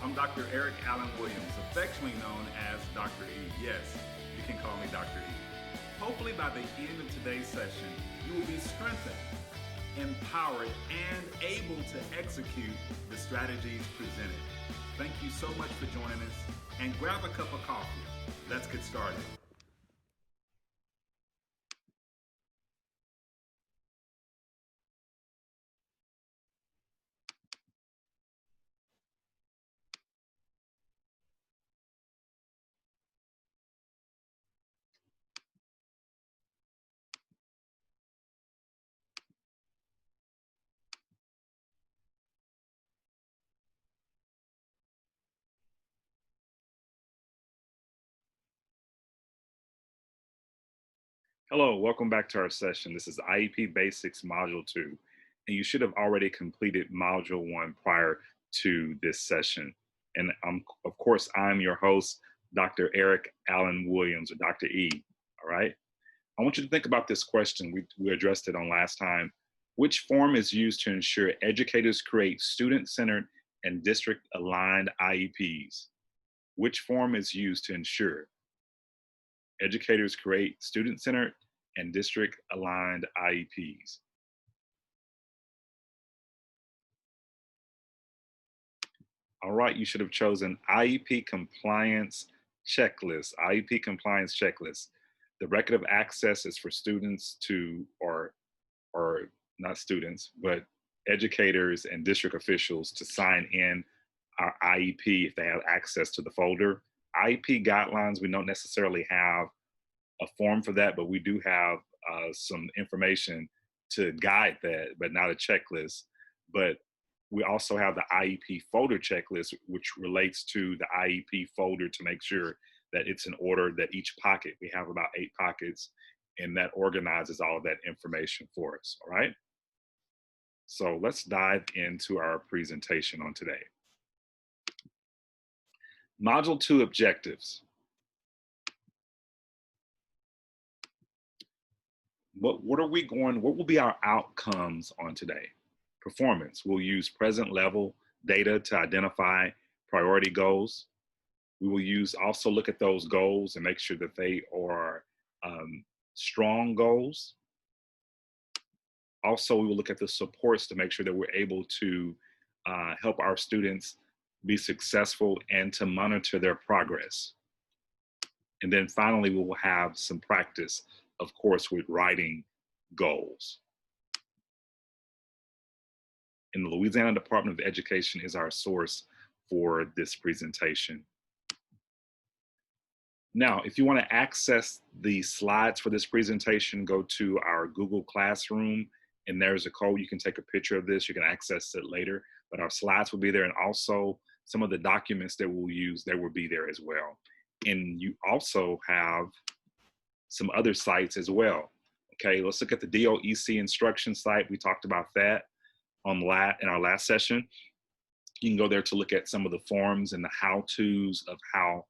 I'm Dr. Eric Allen Williams, affectionately known as Dr. E. Yes, you can call me Dr. E. Hopefully, by the end of today's session, you will be strengthened, empowered, and able to execute the strategies presented. Thank you so much for joining us, and grab a cup of coffee. Let's get started. Hello, welcome back to our session. This is IEP Basics Module II, and you should have already completed Module 1 prior to this session. And of course, I'm your host, Dr. Eric Allen Williams, or Dr. E, all right? I want you to think about this question. We addressed it on last time. Which form is used to ensure educators create student-centered and district-aligned IEPs? Which form is used to ensure educators create student-centered and district-aligned IEPs? All right, you should have chosen IEP compliance checklist. IEP compliance checklist. The record of access is for students to, or not students, but educators and district officials to sign in our IEP if they have access to the folder. IEP guidelines, we don't necessarily have a form for that, but we do have some information to guide that, but not a checklist. But we also have the IEP folder checklist, which relates to the IEP folder to make sure that it's in order, that each pocket, we have about 8 pockets, and that organizes all of that information for us, all right? So let's dive into our presentation on today. Module 2 objectives. What will be our outcomes on today? Performance. We'll use present level data to identify priority goals. We will also look at those goals and make sure that they are strong goals. Also, we will look at the supports to make sure that we're able to help our students be successful and to monitor their progress. And then finally, we will have some practice, of course, with writing goals. And the Louisiana Department of Education is our source for this presentation. Now, if you want to access the slides for this presentation, go to our Google Classroom, and there's a code. You can take a picture of this. You can access it later, but our slides will be there, and also some of the documents that we'll use, they will be there as well. And you also have some other sites as well. Okay, let's look at the DOEC instruction site. We talked about that in our last session. You can go there to look at some of the forms and the how-tos of how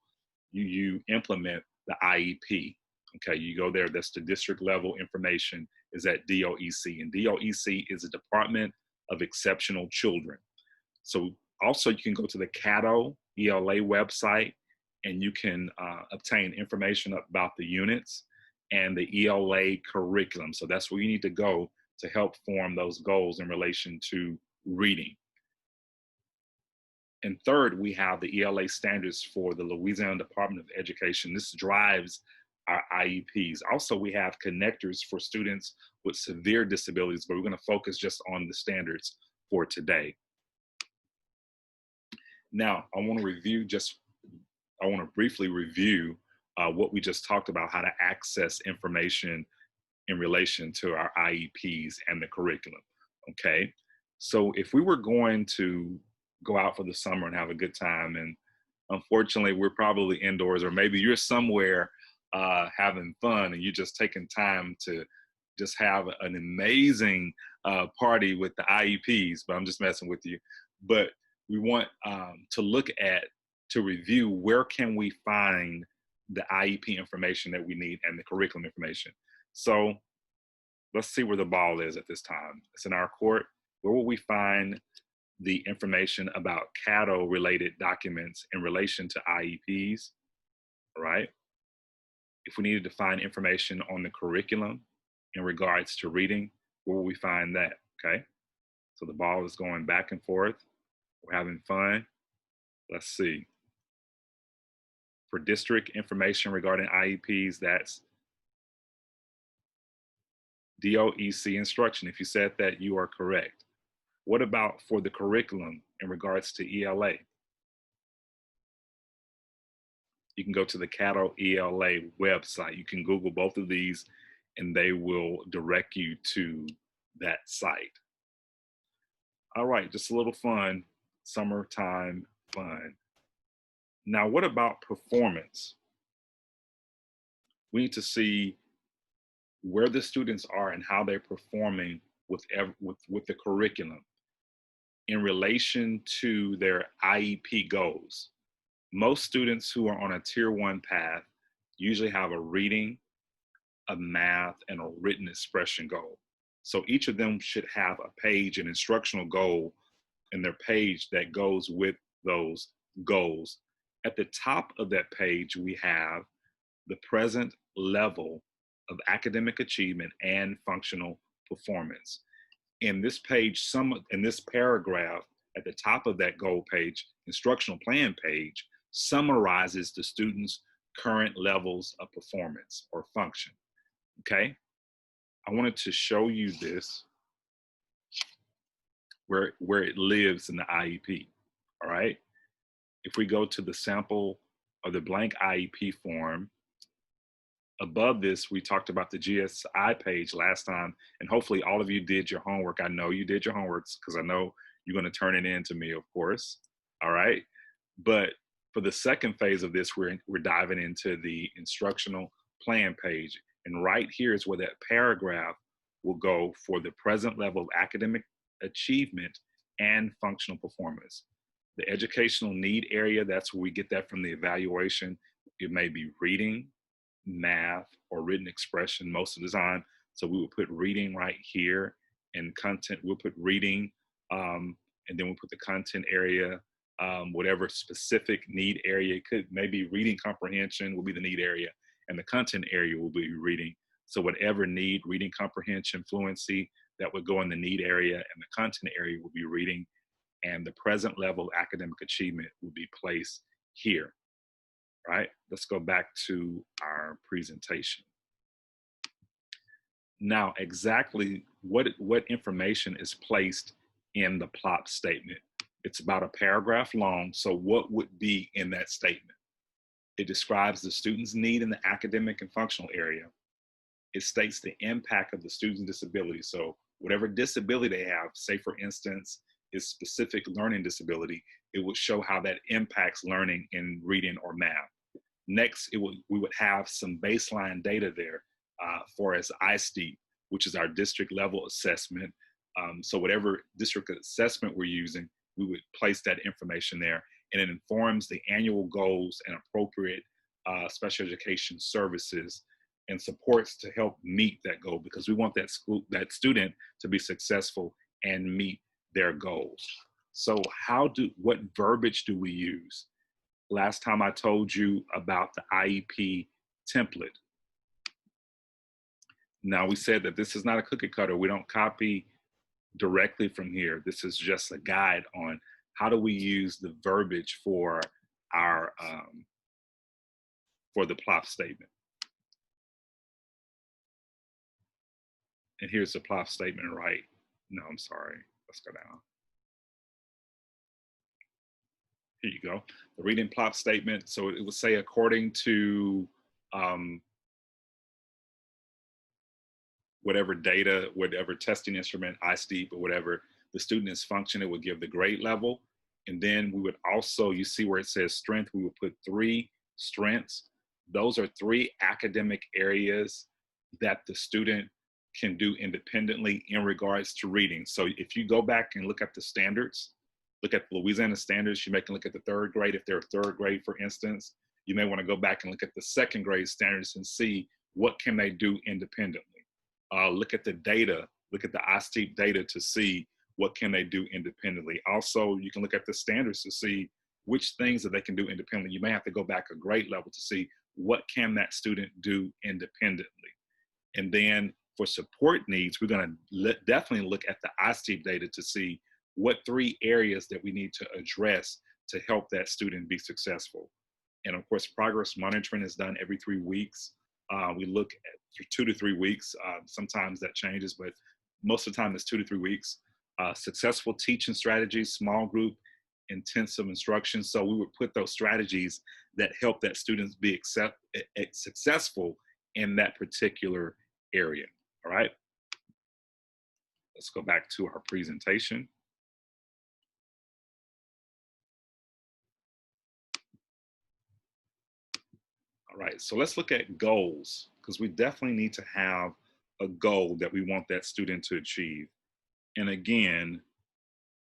you implement the IEP. Okay, you go there, that's the district level information is at DOEC, and DOEC is the Department of Exceptional Children. So also you can go to the CADO ELA website, and you can obtain information about the units and the ELA curriculum. So that's where you need to go to help form those goals in relation to reading. And third, we have the ELA standards for the Louisiana Department of Education. This drives our IEPs. Also, we have connectors for students with severe disabilities, but we're going to focus just on the standards for today. Now, I want to briefly review what we just talked about, how to access information in relation to our IEPs and the curriculum, okay? So if we were going to go out for the summer and have a good time, and unfortunately we're probably indoors, or maybe you're somewhere having fun and you're just taking time to just have an amazing party with the IEPs, but I'm just messing with you. But we want to review where can we find the IEP information that we need and the curriculum information. So let's see where the ball is at this time. It's in our court. Where will we find the information about CADO related documents in relation to IEPs, right? If we needed to find information on the curriculum in regards to reading, where will we find that, okay? So the ball is going back and forth. We're having fun. Let's see. For district information regarding IEPs, that's DOEC instruction. If you said that, you are correct. What about for the curriculum in regards to ELA? You can go to the CADO ELA website. You can Google both of these and they will direct you to that site. All right, just a little fun, summertime fun. Now, what about performance? We need to see where the students are and how they're performing with the curriculum in relation to their IEP goals. Most students who are on a tier 1 path usually have a reading, a math, and a written expression goal. So each of them should have a page, an instructional goal in their page that goes with those goals. At the top of that page, we have the present level of academic achievement and functional performance. In this page, in this paragraph at the top of that goal page, instructional plan page, summarizes the students' current levels of performance or function, okay? I wanted to show you this, where it lives in the IEP, all right? If we go to the sample of the blank IEP form, above this, we talked about the GSI page last time, and hopefully all of you did your homework. I know you did your homework because I know you're going to turn it in to me, of course, all right? But for the second phase of this, we're diving into the instructional plan page. And right here is where that paragraph will go for the present level of academic achievement and functional performance. The educational need area, that's where we get that from the evaluation. It may be reading, math, or written expression most of the time. So we will put reading right here, and content, we'll put reading, and then we'll put the content area, whatever specific need area. It could maybe reading comprehension will be the need area, and the content area will be reading. So whatever need, reading comprehension, fluency, that would go in the need area, and the content area will be reading, and the present level of academic achievement will be placed here, right? Let's go back to our presentation. Now, exactly what information is placed in the plot statement? It's about a paragraph long, so what would be in that statement? It describes the student's need in the academic and functional area. It states the impact of the student's disability. So whatever disability they have, say for instance, is specific learning disability, it would show how that impacts learning in reading or math. Next, we would have some baseline data there for as ISTEEP, which is our district level assessment. So whatever district assessment we're using, we would place that information there, and it informs the annual goals and appropriate special education services and supports to help meet that goal, because we want that student to be successful and meet their goals. So what verbiage do we use? Last time I told you about the IEP template. Now we said that this is not a cookie cutter. We don't copy directly from here. This is just a guide on how do we use the verbiage for our for the plot statement. And here's the plot statement, right? No, I'm sorry. Let's go down. Here you go. The reading plot statement. So it would say, according to whatever data, whatever testing instrument, ISTEEP or whatever, the student is functioning, it would give the grade level. And then we would also, you see where it says strength, we would put 3 strengths. Those are 3 academic areas that the student can do independently in regards to reading. So if you go back and look at the standards, look at Louisiana standards, you may can look at the 3rd grade. If they're 3rd grade, for instance, you may want to go back and look at the 2nd grade standards and see what can they do independently. Look at the data, look at the ISTEEP data to see what can they do independently. Also, you can look at the standards to see which things that they can do independently. You may have to go back a grade level to see what can that student do independently. And then for support needs, we're going to definitely look at the IEP data to see what 3 areas that we need to address to help that student be successful. And of course, progress monitoring is done every 3 weeks. We look at 2 to 3 weeks. Sometimes that changes, but most of the time it's 2 to 3 weeks. Successful teaching strategies, small group, intensive instruction. So we would put those strategies that help that students be successful in that particular area. All right. Let's go back to our presentation. All right, so let's look at goals, because we definitely need to have a goal that we want that student to achieve. And again,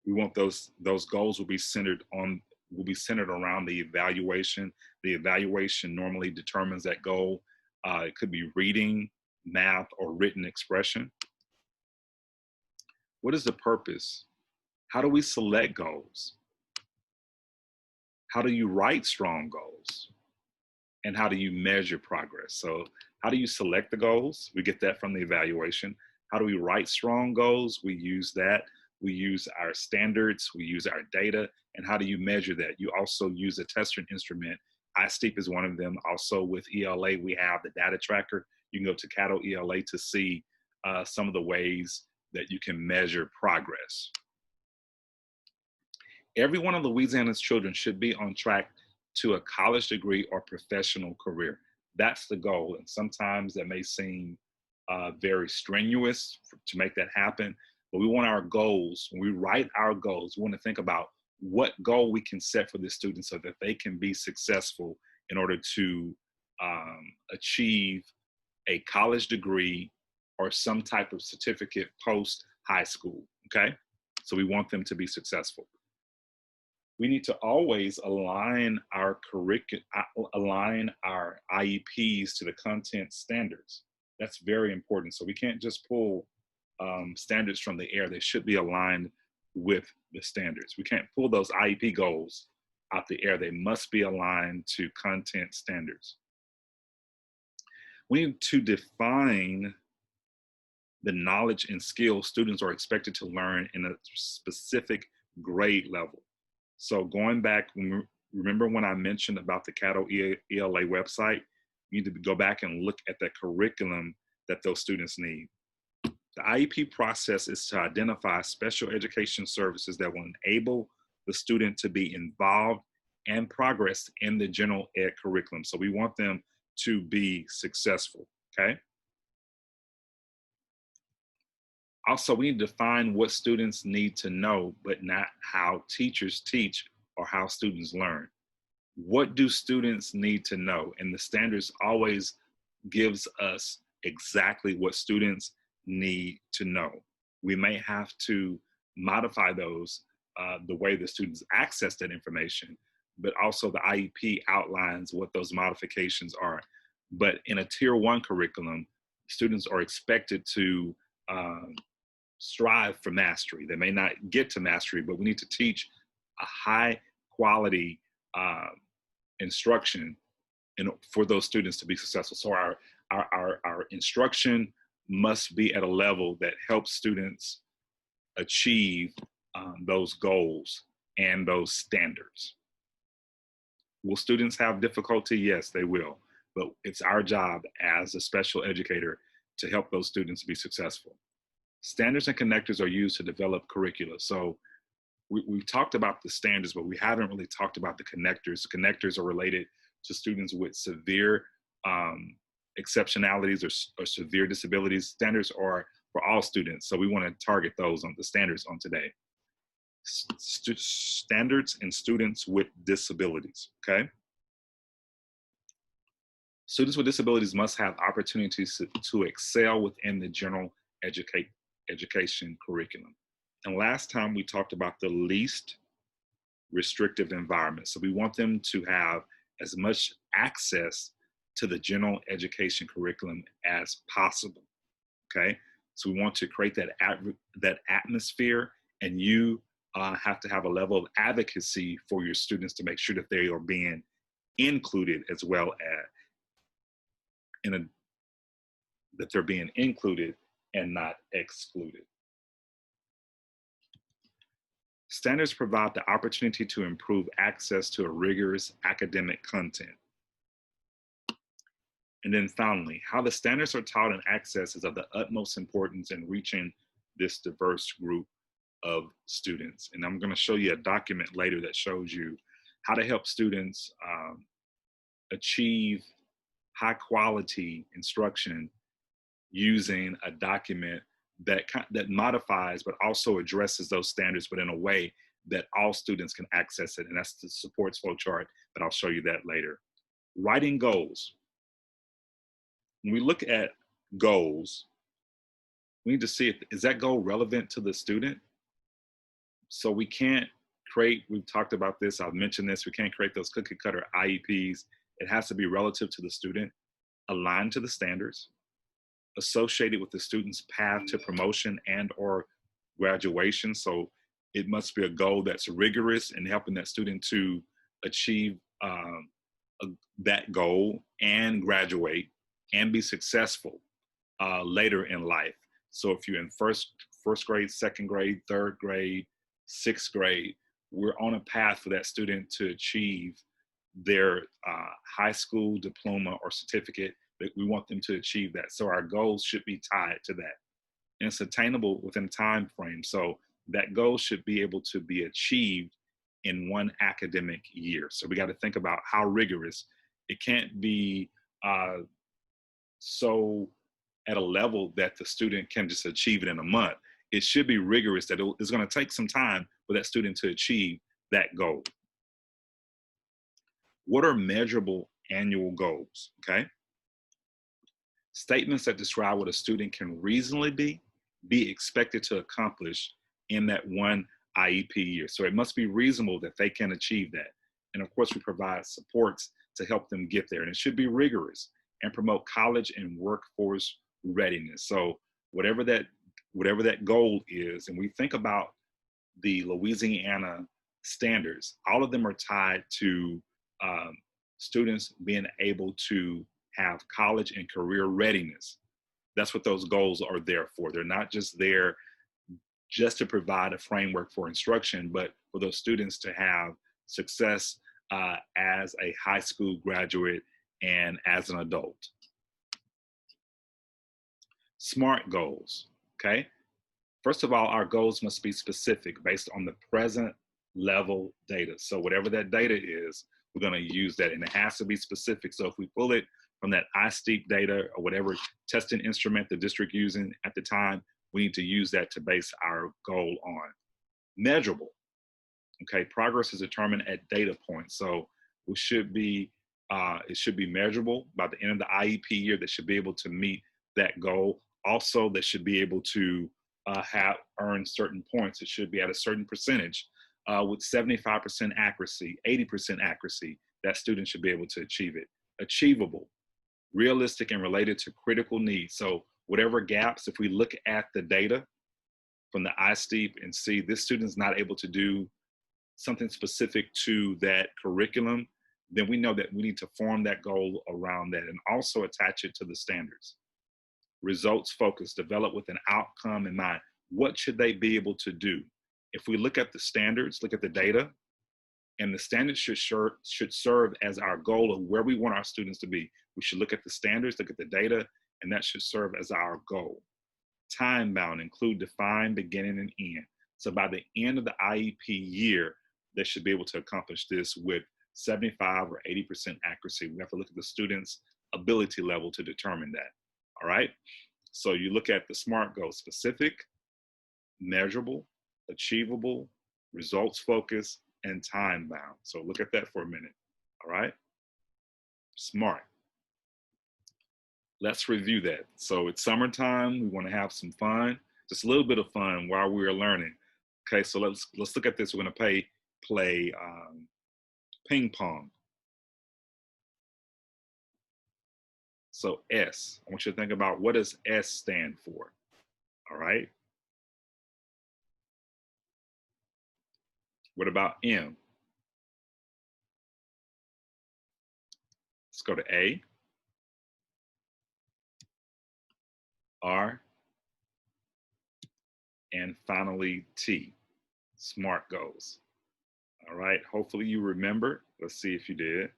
we want those goals will be centered around the evaluation. The evaluation normally determines that goal. It could be reading, math, or written expression. What is the purpose? How do we select goals? How do you write strong goals? And how do you measure progress? So how do you select the goals? We get that from the evaluation. How do we write strong goals? We use that. We use our standards, we use our data. And how do you measure that? You also use a testing instrument. ISTEEP is one of them. Also with ELA, we have the data tracker. You can go to Cato ELA to see some of the ways that you can measure progress. Every one of Louisiana's children should be on track to a college degree or professional career. That's the goal. And sometimes that may seem very strenuous to make that happen, but we want our goals. When we write our goals, we want to think about what goal we can set for the students so that they can be successful in order to achieve a college degree or some type of certificate post high school, okay? So we want them to be successful. We need to always align our IEPs to the content standards. That's very important. So we can't just pull standards from the air. They should be aligned with the standards. We can't pull those IEP goals out the air. They must be aligned to content standards. We need to define the knowledge and skills students are expected to learn in a specific grade level. So going back, remember when I mentioned about the Cato ELA website, you need to go back and look at the curriculum that those students need. The IEP process is to identify special education services that will enable the student to be involved and progress in the general ed curriculum. So we want them to be successful, okay? Also, we need to define what students need to know, but not how teachers teach or how students learn. What do students need to know? And the standards always gives us exactly what students need to know. We may have to modify those the way the students access that information, but also the IEP outlines what those modifications are. But in a tier 1 curriculum, students are expected to strive for mastery. They may not get to mastery, but we need to teach a high quality instruction for those students to be successful. So our instruction must be at a level that helps students achieve those goals and those standards. Will students have difficulty? Yes, they will. But it's our job as a special educator to help those students be successful. Standards and connectors are used to develop curricula. So we've talked about the standards, but we haven't really talked about the connectors. The connectors are related to students with severe exceptionalities or severe disabilities. Standards are for all students. So we want to target those on the standards on today. Standards and students with disabilities, okay? Students with disabilities must have opportunities to excel within the general education curriculum. And last time we talked about the least restrictive environment. So we want them to have as much access to the general education curriculum as possible, okay? So we want to create that atmosphere And you have to have a level of advocacy for your students to make sure that they are being included as well as that they're being included and not excluded. Standards provide the opportunity to improve access to a rigorous academic content. And then finally, how the standards are taught and accessed is of the utmost importance in reaching this diverse group of students. And I'm going to show you a document later that shows you how to help students achieve high quality instruction using a document that modifies but also addresses those standards, but in a way that all students can access it. And that's the supports flow chart, but I'll show you that later. Writing goals. When we look at goals, we need to see if is that goal relevant to the student. So we can't create, we've talked about this, I've mentioned this, we can't create those cookie cutter IEPs. It has to be relative to the student, aligned to the standards, associated with the student's path to promotion and or graduation. So it must be a goal that's rigorous in helping that student to achieve that goal and graduate and be successful later in life. So if you're in first grade, second grade, third grade, sixth grade, we're on a path for that student to achieve their high school diploma or certificate. That we want them to achieve that. So our goals should be tied to that. And it's attainable within time frame. So that goal should be able to be achieved in one academic year. So we got to think about how rigorous. It can't be so at a level that the student can just achieve it in a month. It should be rigorous, that it's going to take some time for that student to achieve that goal. What are measurable annual goals? Okay. Statements that describe what a student can reasonably be expected to accomplish in that one IEP year. So it must be reasonable that they can achieve that. And of course, we provide supports to help them get there. And it should be rigorous and promote college and workforce readiness. So whatever that goal is, and we think about the Louisiana standards, all of them are tied to students being able to have college and career readiness. That's what those goals are there for. They're not just there just to provide a framework for instruction, but for those students to have success as a high school graduate and as an adult. SMART goals, okay? First of all, our goals must be specific based on the present level data. So whatever that data is, we're gonna use that, and it has to be specific. So if we pull it from that ISTEEP data or whatever testing instrument the district using at the time, we need to use that to base our goal on. Measurable, okay? Progress is determined at data points. So it should be measurable by the end of the IEP year. That should be able to meet that goal. Also, that should be able to have earned certain points. It should be at a certain percentage with 75% accuracy, 80% accuracy. That student should be able to achieve it. Achievable, realistic and related to critical needs. So whatever gaps, if we look at the data from the ISTEEP and see this student is not able to do something specific to that curriculum, then we know that we need to form that goal around that and also attach it to the standards. Results focused, develop with an outcome in mind. What should they be able to do? If we look at the standards, look at the data, and the standards should serve as our goal of where we want our students to be. We should look at the standards, look at the data, and that should serve as our goal. Time bound, include defined beginning and end. So by the end of the IEP year, they should be able to accomplish this with 75 or 80% accuracy. We have to look at the student's ability level to determine that, all right? So you look at the SMART goals: specific, measurable, achievable, results focused, and time bound. So look at that for a minute, all right? SMART. Let's review that. So it's summertime, we wanna have some fun, just a little bit of fun while we're learning. Okay, so let's look at this. We're gonna play ping pong. So S, I want you to think about, what does S stand for, all right? What about M? Let's go to A, R, and finally T. SMART goals. All right, hopefully you remember. Let's see if you did.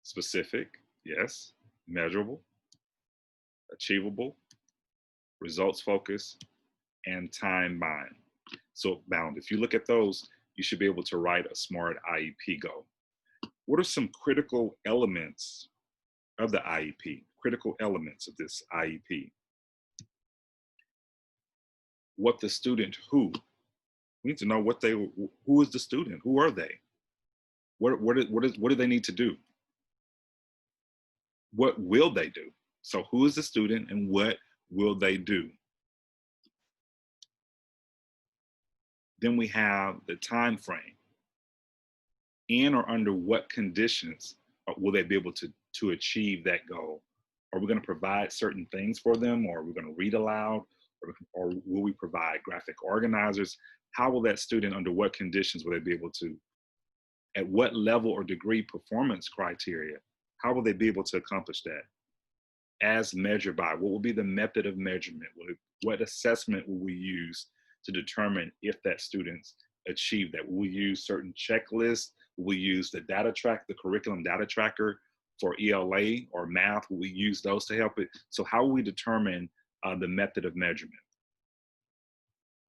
Specific, yes. Measurable, achievable, results focused, and time bound. So bound. If you look at those, you should be able to write a SMART IEP goal. What are some critical elements of the IEP? Critical elements of this IEP. What the student who? We need to know who is the student? Who are they? What do they need to do? What will they do? So who is the student and what will they do? Then we have the time frame. In or under what conditions will they be able to achieve that goal? Are we going to provide certain things for them, or are we going to read aloud, or will we provide graphic organizers? How will that student, under what conditions will they be able to, at what level or degree performance criteria, how will they be able to accomplish that? As measured by, what will be the method of measurement? What assessment will we use to determine if that student's achieved that? Will we use certain checklists? Will we use the data track, the curriculum data tracker for ELA or math? Will we use those to help it? So how will we determine the method of measurement?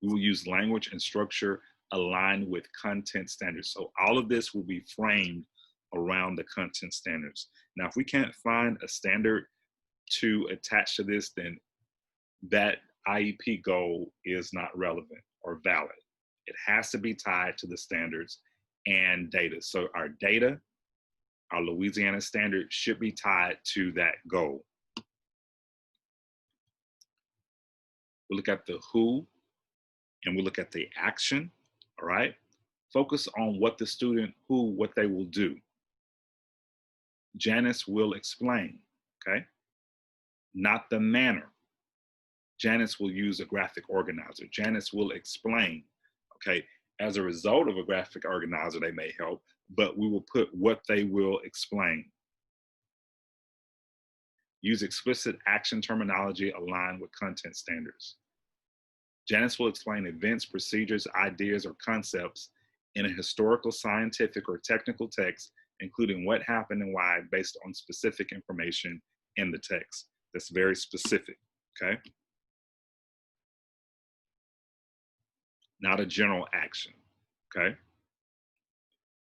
We will use language and structure aligned with content standards. So all of this will be framed around the content standards. Now, if we can't find a standard to attach to this, then that IEP goal is not relevant or valid. It has to be tied to the standards and data. So our data, our Louisiana standard, should be tied to that goal. We look at the who and we look at the action, all right? Focus on what the student, what they will do. Janice will explain, okay? Not the manner. Janice will use a graphic organizer. Janice will explain, okay? As a result of a graphic organizer, they may help, but we will put what they will explain. Use explicit action terminology aligned with content standards. Janice will explain events, procedures, ideas, or concepts in a historical, scientific, or technical text, including what happened and why, based on specific information in the text. That's very specific, okay? Not a general action, okay?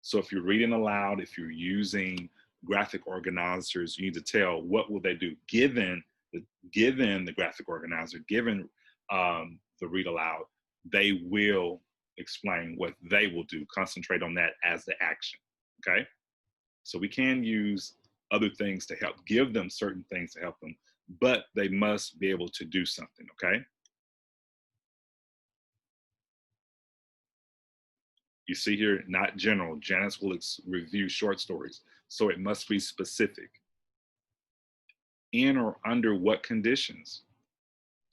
So if you're reading aloud, if you're using graphic organizers, you need to tell what will they do given the graphic organizer, given the read aloud, they will explain what they will do. Concentrate on that as the action, okay? So we can use other things to help, give them certain things to help them, but they must be able to do something, okay? You see here, not general. Janice will review short stories, so it must be specific. In or under what conditions?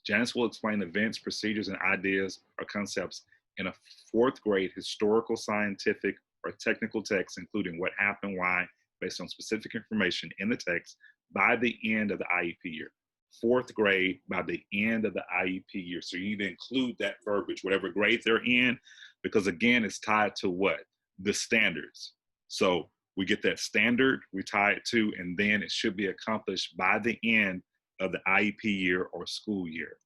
Janice will explain events, procedures, and ideas or concepts in a fourth grade historical, scientific, or technical text, including what happened, why, based on specific information in the text by the end of the IEP year. Fourth grade by the end of the IEP year. So you need to include that verbiage, whatever grade they're in, because again, it's tied to what? The standards. So we get that standard, we tie it to, and then it should be accomplished by the end of the IEP year or school year.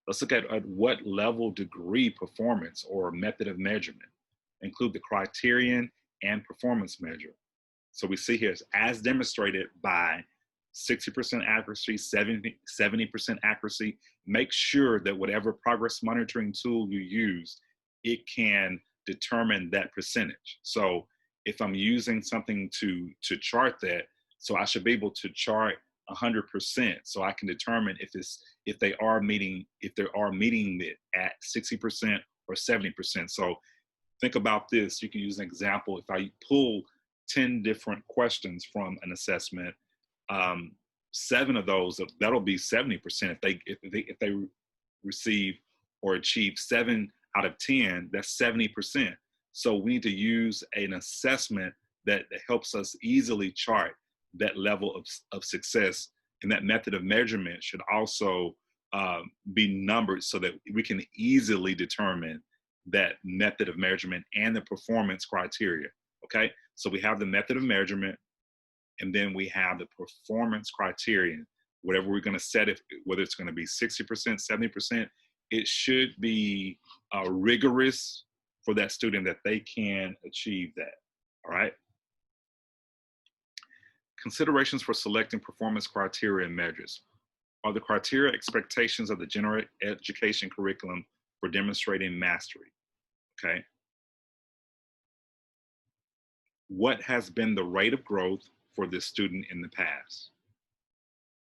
Let's look at what level, degree, performance, or method of measurement. Include the criterion and performance measure. So we see here, as demonstrated by 60% accuracy, 70% accuracy. Make sure that whatever progress monitoring tool you use, it can determine that percentage. So if I'm using something to chart that, so I should be able to chart 100%, so I can determine if they are meeting it at 60% or 70%. So think about this. You can use an example. If I pull 10 different questions from an assessment, 7 of those, that'll be 70% if they receive or achieve 7 out of 10, that's 70%. So we need to use an assessment that helps us easily chart that level of success. And that method of measurement should also be numbered so that we can easily determine that method of measurement and the performance criteria. Okay, so we have the method of measurement, and then we have the performance criterion. Whatever we're going to set, whether it's going to be 60%, 70%, it should be rigorous for that student that they can achieve that. All right. Considerations for selecting performance criteria and measures. Are the criteria expectations of the general education curriculum for demonstrating mastery? Okay. What has been the rate of growth for this student in the past?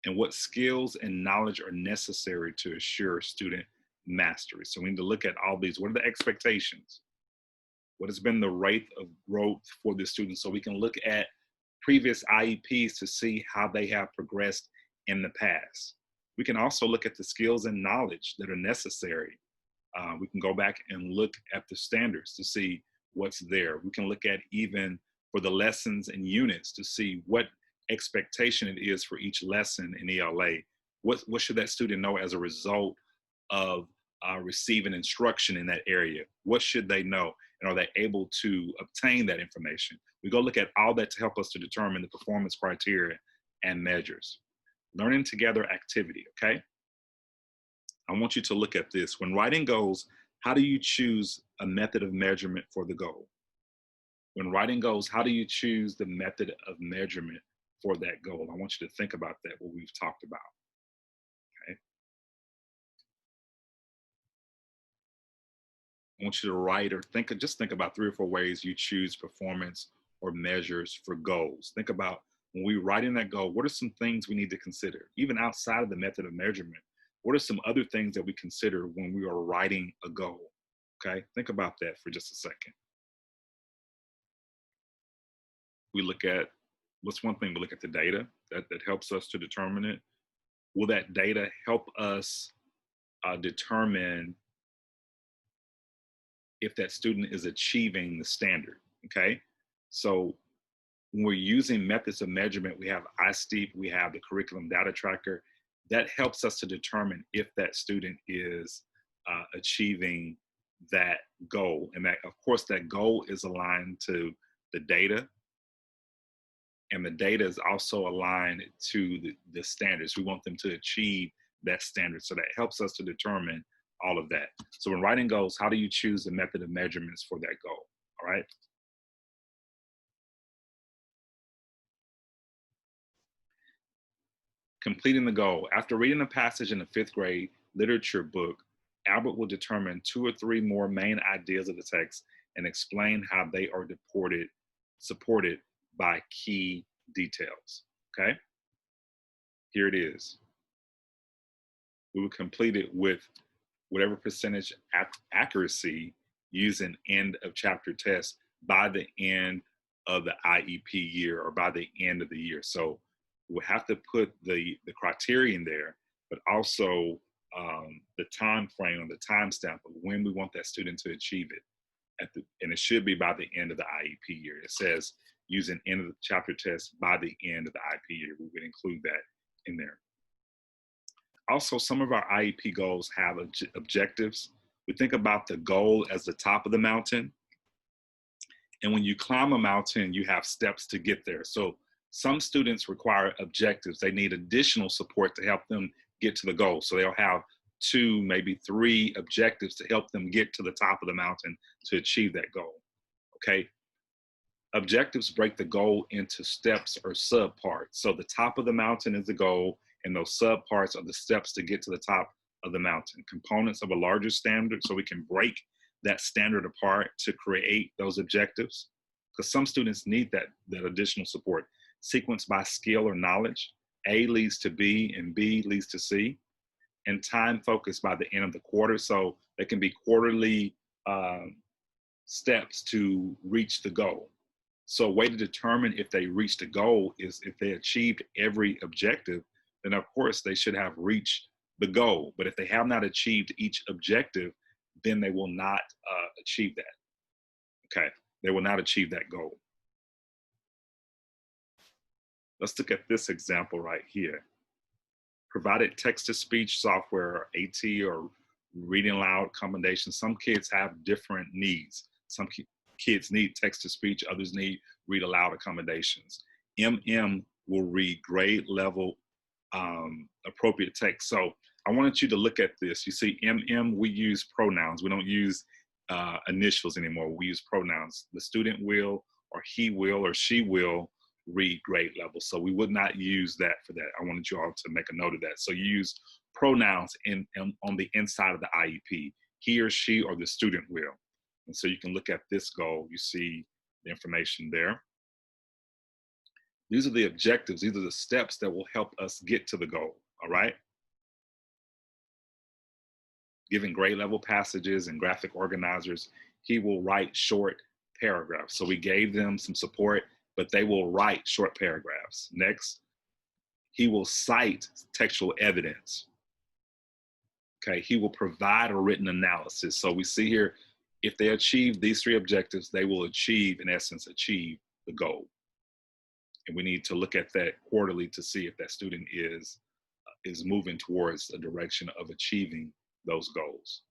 And what skills and knowledge are necessary to assure student mastery? So we need to look at all these. What are the expectations? What has been the rate of growth for the student? So we can look at previous IEPs to see how they have progressed in the past. We can also look at the skills and knowledge that are necessary. We can go back and look at the standards to see what's there. We can look at even for the lessons and units to see what expectation it is for each lesson in ELA. What should that student know as a result of receiving instruction in that area? What should they know? And are they able to obtain that information? We go look at all that to help us to determine the performance criteria and measures. Learning together activity, okay? I want you to look at this. When writing goals, how do you choose a method of measurement for the goal? When writing goals, how do you choose the method of measurement for that goal? I want you to think about that, what we've talked about, okay? I want you to write or just think about 3 or 4 ways you choose performance or measures for goals. Think about when we're writing that goal, what are some things we need to consider? Even outside of the method of measurement, what are some other things that we consider when we are writing a goal? Okay, think about that for just a second. We look at, what's one thing? We look at the data that helps us to determine it. Will that data help us determine if that student is achieving the standard? Okay, so when we're using methods of measurement, we have iSteep, we have the curriculum data tracker. That helps us to determine if that student is achieving that goal. And that, of course, that goal is aligned to the data, and the data is also aligned to the standards. We want them to achieve that standard. So that helps us to determine all of that. So when writing goals, how do you choose the method of measurements for that goal? All right. Completing the goal. After reading a passage in the 5th grade literature book, Albert will determine 2 or 3 more main ideas of the text and explain how they are supported by key details. Okay, here it is. We will complete it with whatever percentage accuracy using end of chapter tests by the end of the IEP year or by the end of the year. So we'll have to put the criterion there, but also the time frame or the time stamp of when we want that student to achieve it. And it should be by the end of the IEP year. It says using end of the chapter test by the end of the IEP year. We would include that in there. Also, some of our IEP goals have objectives. We think about the goal as the top of the mountain. And when you climb a mountain, you have steps to get there. So some students require objectives. They need additional support to help them get to the goal. So they'll have 2, maybe 3 objectives to help them get to the top of the mountain to achieve that goal, okay? Objectives break the goal into steps or subparts. So the top of the mountain is the goal, and those subparts are the steps to get to the top of the mountain. Components of a larger standard, so we can break that standard apart to create those objectives, because some students need that additional support. Sequence by skill or knowledge. A leads to B and B leads to C. And time focused by the end of the quarter. So they can be quarterly steps to reach the goal. So a way to determine if they reached the goal is if they achieved every objective, then of course they should have reached the goal. But if they have not achieved each objective, then they will not achieve that. Okay, they will not achieve that goal. Let's look at this example right here. Provided text-to-speech software, or AT, or reading aloud commendations. Some kids have different needs. Some kids need text-to-speech, others need read aloud accommodations. MM will read grade level appropriate text. So I wanted you to look at this. You see MM, we use pronouns. We don't use initials anymore. We use pronouns. The student will, or he will, or she will read grade level. So we would not use that for that. I wanted you all to make a note of that. So you use pronouns on the inside of the IEP. He or she or the student will. And so you can look at this goal. You see the information there. These are the objectives. These are the steps that will help us get to the goal, all right? Given grade level passages and graphic organizers, he will write short paragraphs. So we gave them some support, but they will write short paragraphs. Next, he will cite textual evidence. Okay, he will provide a written analysis. So we see here, if they achieve these three objectives, they will achieve, in essence, achieve the goal. And we need to look at that quarterly to see if that student is moving towards a direction of achieving those goals.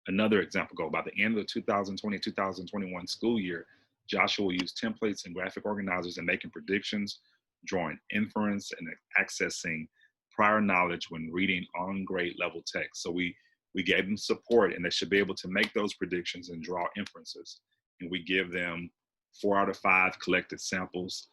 Another example goal: by the end of the 2020-2021 school year, Joshua will use templates and graphic organizers in making predictions, drawing inference, and accessing prior knowledge when reading on grade level text. So we gave them support, and they should be able to make those predictions and draw inferences. And we give them 4 out of 5 collected samples.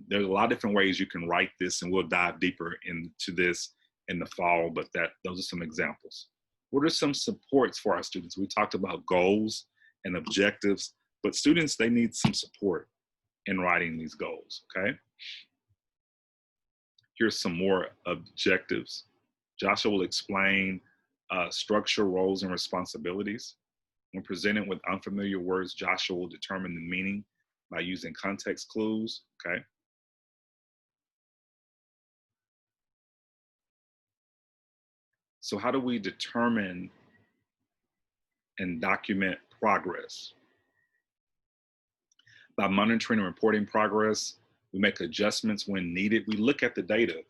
There's a lot of different ways you can write this, and we'll dive deeper into this in the fall, but those are some examples. What are some supports for our students? We talked about goals and objectives, but students, they need some support in writing these goals, okay? Here's some more objectives. Joshua will explain structure, roles, and responsibilities. When presented with unfamiliar words, Joshua will determine the meaning by using context clues, okay? So how do we determine and document progress? By monitoring and reporting progress, we make adjustments when needed. We look at the data.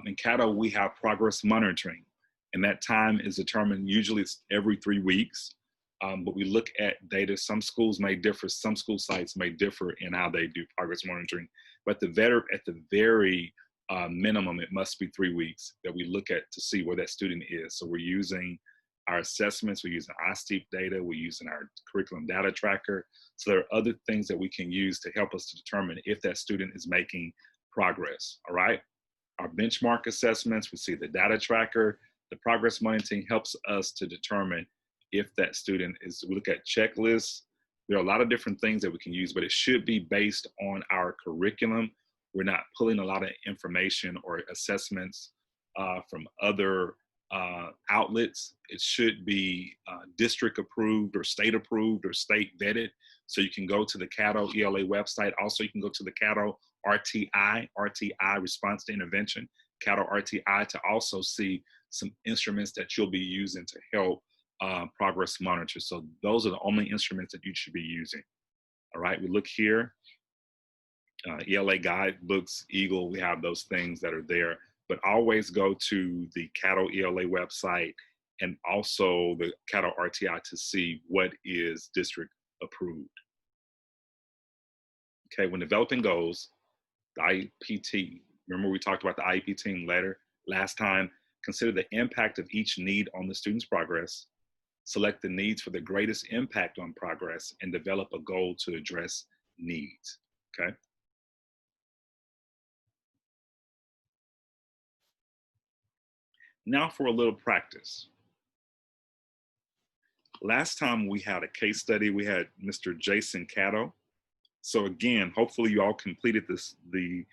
In Cato, we have progress monitoring, and that time is determined, usually it's every 3 weeks, but we look at data. Some schools may differ, some school sites may differ in how they do progress monitoring, but at the very minimum, it must be 3 weeks that we look at to see where that student is. So we're using our assessments, we're using ISTEEP data, we're using our curriculum data tracker. So there are other things that we can use to help us to determine if that student is making progress, all right? Our benchmark assessments, we see the data tracker. The progress monitoring helps us to determine if that student is, we look at checklists. There are a lot of different things that we can use, but it should be based on our curriculum. We're not pulling a lot of information or assessments from other outlets. It should be district approved or state vetted. So you can go to the Cato ELA website. Also, you can go to the Cato RTI Response to Intervention, Cato RTI, to also see some instruments that you'll be using to help progress monitor. So those are the only instruments that you should be using. All right, we look here. ELA guidebooks, Eagle, we have those things that are there, but always go to the Cato ELA website and also the Cato RTI to see what is district approved. Okay, when developing goals, the IEP, remember we talked about the IEP team last time, consider the impact of each need on the student's progress, select the needs for the greatest impact on progress, and develop a goal to address needs, okay? Now for a little practice. Last time we had a case study, we had Mr. Jason Cato. So again, hopefully you all completed the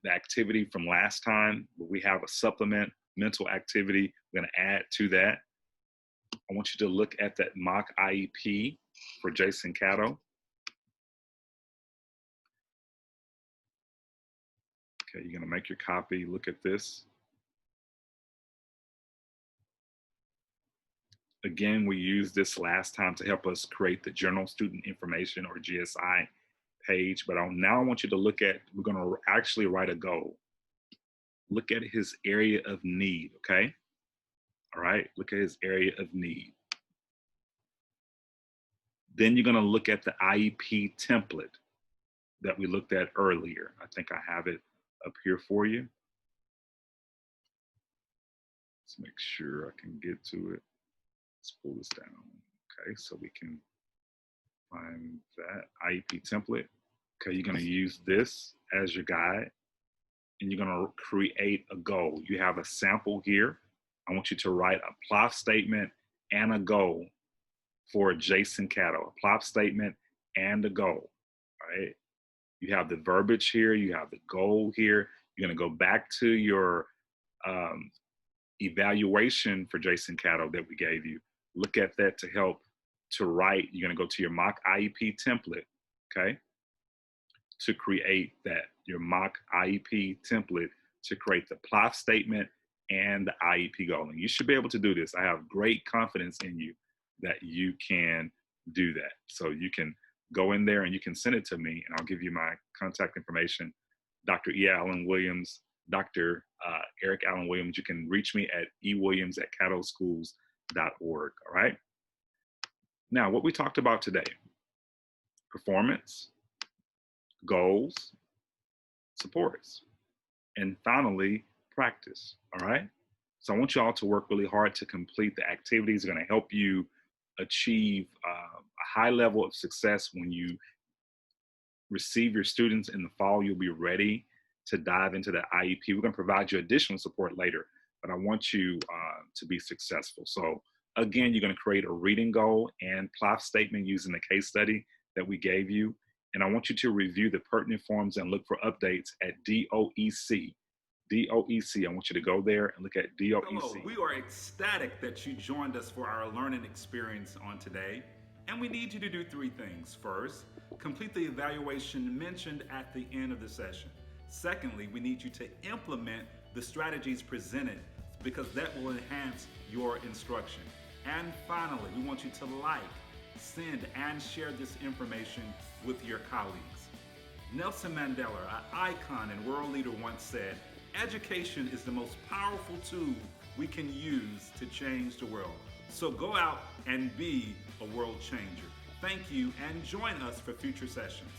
activity from last time, but we have a supplemental activity we're gonna add to that. I want you to look at that mock IEP for Jason Cato. Okay, you're gonna make your copy, look at this. Again, we used this last time to help us create the General Student Information or GSI page, but now I want you to look at, we're going to actually write a goal. Look at his area of need, okay? All right, look at his area of need. Then you're going to look at the IEP template that we looked at earlier. I think I have it up here for you. Let's make sure I can get to it. Let's pull this down. Okay, so we can find that IEP template. Okay, you're going to use this as your guide, and you're going to create a goal. You have a sample here. I want you to write a plot statement and a goal for Jason Catto, a plot statement and a goal, right? You have the verbiage here, you have the goal here. You're going to go back to your evaluation for Jason Catto that we gave you. Look at that to help to write. You're going to go to your mock IEP template, okay, to create that, your mock IEP template to create the plot statement and the IEP goal. And you should be able to do this. I have great confidence in you that you can do that. So you can go in there and you can send it to me, and I'll give you my contact information. Dr. E. Allen Williams, Dr. Eric Allen Williams. You can reach me at ewilliams@cattleschools.org. All right. Now, what we talked about today: performance, goals, supports, and finally, practice. All right. So I want you all to work really hard to complete the activities that are going to help you achieve a high level of success. When you receive your students in the fall, you'll be ready to dive into the IEP. We're going to provide you additional support later, but I want you to be successful. So again, you're going to create a reading goal and plot statement using the case study that we gave you. And I want you to review the pertinent forms and look for updates at DOEC. DOEC, I want you to go there and look at DOEC. Hello, we are ecstatic that you joined us for our learning experience on today. And we need you to do 3 things. First, complete the evaluation mentioned at the end of the session. Secondly, we need you to implement the strategies presented, because that will enhance your instruction. And finally, we want you to like, send, and share this information with your colleagues. Nelson Mandela, an icon and world leader, once said, "Education is the most powerful tool we can use to change the world." So go out and be a world changer. Thank you, and join us for future sessions.